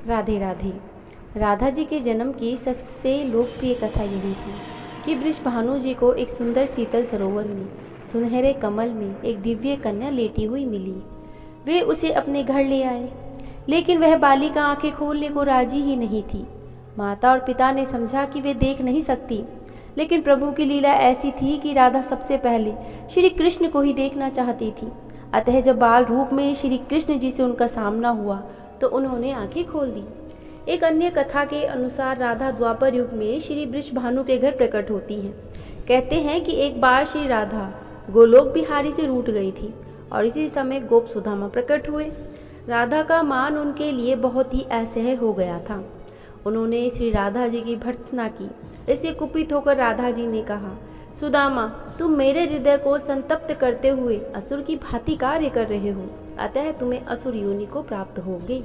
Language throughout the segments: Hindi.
राधे राधे। राधा जी के जन्म की सबसे लोकप्रिय कथा यही थी कि वृषभानु जी को एक सुंदर शीतल सरोवर में सुनहरे कमल में एक दिव्य कन्या लेटी हुई मिली। वे उसे अपने घर ले आए, लेकिन वह बालिका आंखें खोलने को राजी ही नहीं थी। माता और पिता ने समझा कि वे देख नहीं सकती, लेकिन प्रभु की लीला ऐसी थी कि राधा सबसे पहले श्री कृष्ण को ही देखना चाहती थी। अतः जब बाल रूप में श्री कृष्ण जी से उनका सामना हुआ तो उन्होंने आंखें खोल दी। एक अन्य कथा के अनुसार राधा द्वापर युग में श्री वृषभानु के घर प्रकट होती हैं। कहते हैं कि एक बार श्री राधा गोलोक बिहारी से रूठ गई थी और इसी समय गोप सुदामा प्रकट हुए। राधा का मान उनके लिए बहुत ही असह्य हो गया था। उन्होंने श्री राधा जी की भर्त्सना की। इससे कुपित होकर राधा जी ने कहा, सुदामा, तुम मेरे हृदय को संतप्त करते हुए असुर की भांति कार्य कर रहे हो, अतः तुम्हें असुर योनि को प्राप्त होगे।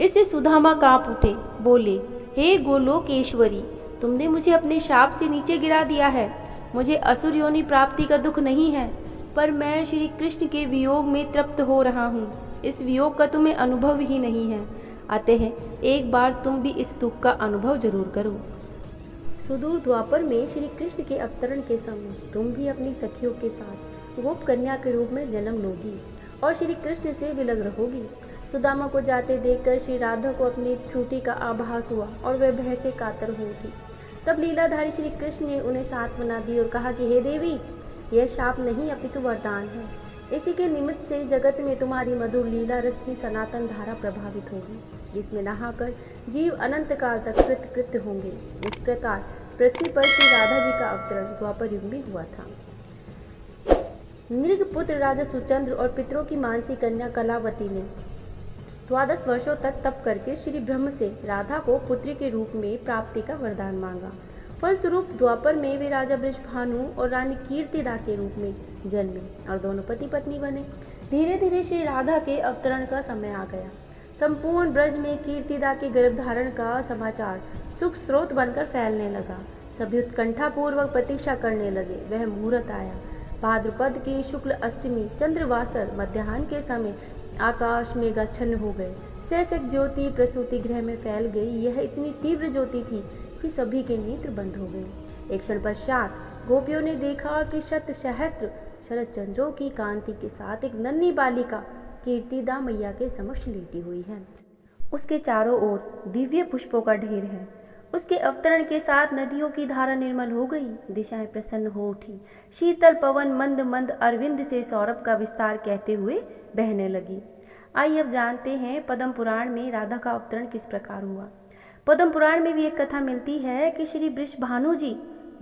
इससे सुदामा कांप उठे, बोले, हे गोलोकेश्वरी, तुमने मुझे अपने शाप से नीचे गिरा दिया है। मुझे असुर योनि प्राप्ति का दुख नहीं है, पर मैं श्री कृष्ण के वियोग में तृप्त हो रहा हूँ। इस वियोग का तुम्हें अनुभव ही नहीं है, अतः एक बार तुम भी इस दुख का अनुभव जरूर करो। सुदूर द्वापर में श्री कृष्ण के अवतरण के समय तुम भी अपनी सखियों के साथ गोप कन्या के रूप में जन्म लोगी और श्री कृष्ण से विलग रहोगी। सुदामा को जाते देखकर श्री राधा को अपनी त्रुटि का आभास हुआ और वह भय से कातर हो उठी। तब लीलाधारी श्री कृष्ण ने उन्हें सांत्वना दी और कहा कि हे देवी, यह शाप नहीं अपितु वरदान है। इसी के निमित्त से जगत में तुम्हारी मधुर लीला रस की सनातन धारा प्रभावित होगी, जिसमें नहाकर जीव अनंत काल तक कृत होंगे। इस प्रकार पृथ्वी पर श्री राधा जी का अवतरण द्वापर युग में हुआ था। नृग पुत्र राजा सुचंद्र और पितरों की मानसी कन्या कलावती ने 12 वर्षों तक तप करके श्री ब्रह्म से राधा को पुत्री के रूप में प्राप्ति का वरदान मांगा। फलस्वरूप द्वापर में वे राजा वृषभानु और रानी कीर्तिदा के रूप में जन्मे और दोनों पति पत्नी बने। धीरे धीरे श्री राधा के अवतरण का समय आ गया। संपूर्ण ब्रज में कीर्तिदा के गर्भधारण का समाचार सुख स्रोत बनकर फैलने लगा। सभी उत्कंठापूर्वक प्रतीक्षा करने लगे। वह मुहूर्त आया। भाद्रपद की शुक्ल अष्टमी चंद्रवासर मध्याह्न के समय आकाश मेघाच्छन्न हो गए। सहस्र ज्योति प्रसूति गृह में फैल गई। यह इतनी तीव्र ज्योति थी कि सभी के नेत्र बंद हो गए। एक क्षण पश्चात गोपियों ने देखा कि शत सहस्त्र शरद चंद्रों की कांति के साथ एक नन्ही बालिका कीर्तिदा मैया के समक्ष लेटी हुई है। उसके चारों ओर दिव्य पुष्पों का ढेर है। उसके अवतरण के साथ नदियों की धारा निर्मल हो गई। दिशाएं प्रसन्न हो उठी। शीतल पवन मंद मंद अरविंद से सौरभ का विस्तार कहते हुए बहने लगी। आइए अब जानते हैं पद्म पुराण में राधा का अवतरण किस प्रकार हुआ। पद्म पुराण में भी एक कथा मिलती है कि श्री वृषभानु जी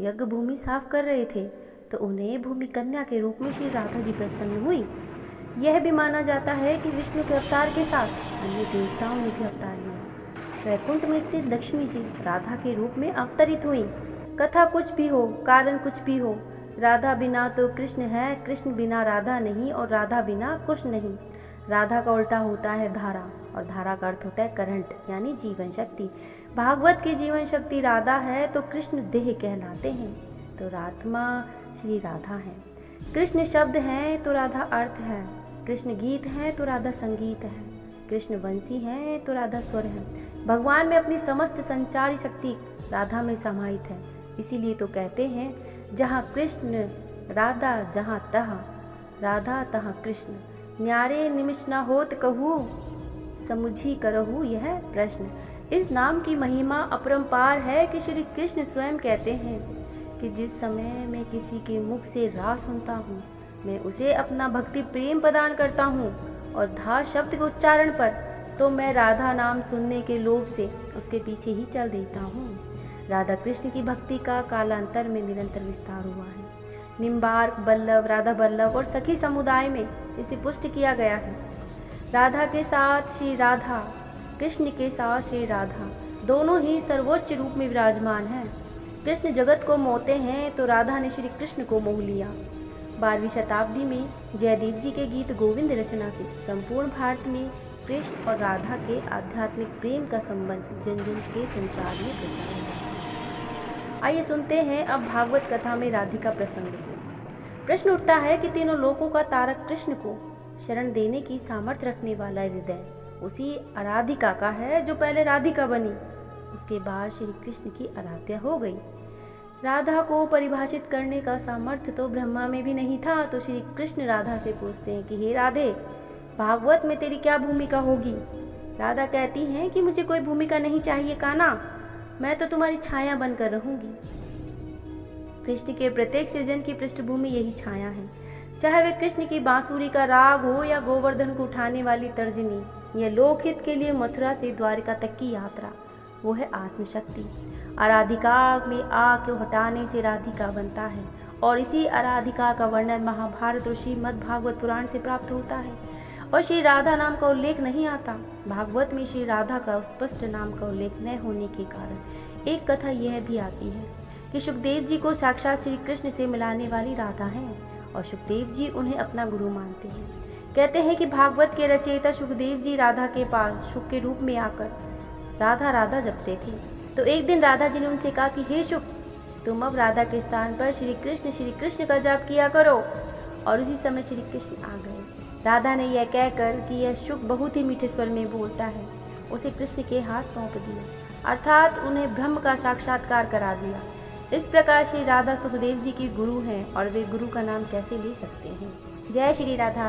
यज्ञ भूमि साफ कर रहे थे तो उन्हें भूमि कन्या के रूप में श्री राधा जी प्रसन्न हुई। यह भी माना जाता है कि विष्णु के अवतार के साथ अन्य देवताओं ने भी अवतार लिया। वैकुंठ में स्थित लक्ष्मी जी राधा के रूप में अवतरित हुई। कथा कुछ भी हो, कारण कुछ भी हो, राधा बिना तो कृष्ण है, कृष्ण बिना राधा नहीं और राधा बिना कुछ नहीं। राधा का उल्टा होता है धारा और धारा का अर्थ होता है करंट यानी जीवन शक्ति। भागवत की जीवन शक्ति राधा है तो कृष्ण देह कहलाते हैं, तो आत्मा श्री राधा है। कृष्ण शब्द हैं तो राधा अर्थ है। कृष्ण गीत है तो राधा संगीत है। कृष्ण वंशी है तो राधा स्वर है। भगवान में अपनी समस्त संचारी शक्ति राधा में समाहित है। इसीलिए तो कहते हैं, जहाँ कृष्ण राधा जहाँ तहाँ राधा तहाँ कृष्ण, न्यारे निमिष न होत कहूँ समुझी करहु यह प्रश्न। इस नाम की महिमा अपरंपार है कि श्री कृष्ण स्वयं कहते हैं कि जिस समय मैं किसी के मुख से रास सुनता हूँ, मैं उसे अपना भक्ति प्रेम प्रदान करता हूँ और धा शब्द के उच्चारण पर तो मैं राधा नाम सुनने के लोभ से उसके पीछे ही चल देता हूँ। राधा कृष्ण की भक्ति का कालांतर में निरंतर विस्तार हुआ है। निम्बार्क, बल्लभ, राधा बल्लभ और सखी समुदाय में इसे पुष्ट किया गया है। राधा के साथ श्री राधा, कृष्ण के साथ श्री राधा दोनों ही सर्वोच्च रूप में विराजमान हैं। कृष्ण जगत को मोहते हैं तो राधा ने श्री कृष्ण को मोह लिया। 12वीं शताब्दी में जयदेव जी के गीत गोविंद रचना से संपूर्ण भारत में कृष्ण और राधा के आध्यात्मिक प्रेम का संबंध जन जन के संचार में प्रचार है। आइए सुनते हैं अब भागवत कथा में राधिका प्रसंग को। प्रश्न उठता है कि तीनों लोकों का तारक कृष्ण को शरण देने की सामर्थ्य रखने वाला हृदय उसी आराधिका का है जो पहले राधिका बनी। उसके बाद श्री कृष्ण की आराध्या हो गई। राधा को परिभाषित करने का सामर्थ्य तो ब्रह्मा में भी नहीं था, तो श्री कृष्ण राधा से पूछते हैं कि हे राधे, भागवत में तेरी क्या भूमिका होगी। राधा कहती हैं कि मुझे कोई भूमिका नहीं चाहिए कान्हा, मैं तो तुम्हारी छाया बनकर रहूंगी। कृष्ण के प्रत्येक सृजन की पृष्ठभूमि यही छाया है, चाहे वे कृष्ण की बांसुरी का राग हो या गोवर्धन को उठाने वाली तर्जनी या लोकहित के लिए मथुरा से द्वारिका तक की यात्रा, वो है आत्मशक्ति। आराधिका में आ को हटाने से राधिका बनता है, और इसी आराधिका का वर्णन महाभारत और श्रीमद् भागवत पुराण से प्राप्त होता है। और श्री राधा नाम का उल्लेख नहीं आता। भागवत में श्री राधा का स्पष्ट नाम का उल्लेख न होने के कारण एक कथा यह भी आती है कि सुखदेव जी को साक्षात श्री कृष्ण से मिलाने वाली राधा हैं, और सुखदेव जी उन्हें अपना गुरु मानते हैं। कहते हैं कि भागवत के रचयिता सुखदेव जी राधा के पास सुख के रूप में आकर राधा राधा जपते थे। तो एक दिन राधा जी ने उनसे कहा कि हे शुक, तुम अब राधा के स्थान पर श्री कृष्ण का जाप किया करो। और उसी समय श्री कृष्ण आ गए। राधा ने यह कहकर कि यह शुक बहुत ही मीठे स्वर में बोलता है, उसे कृष्ण के हाथ सौंप दिया, अर्थात उन्हें ब्रह्म का साक्षात्कार करा दिया। इस प्रकार श्री राधा सुखदेव जी की गुरु हैं, और वे गुरु का नाम कैसे ले सकते हैं। जय श्री राधा।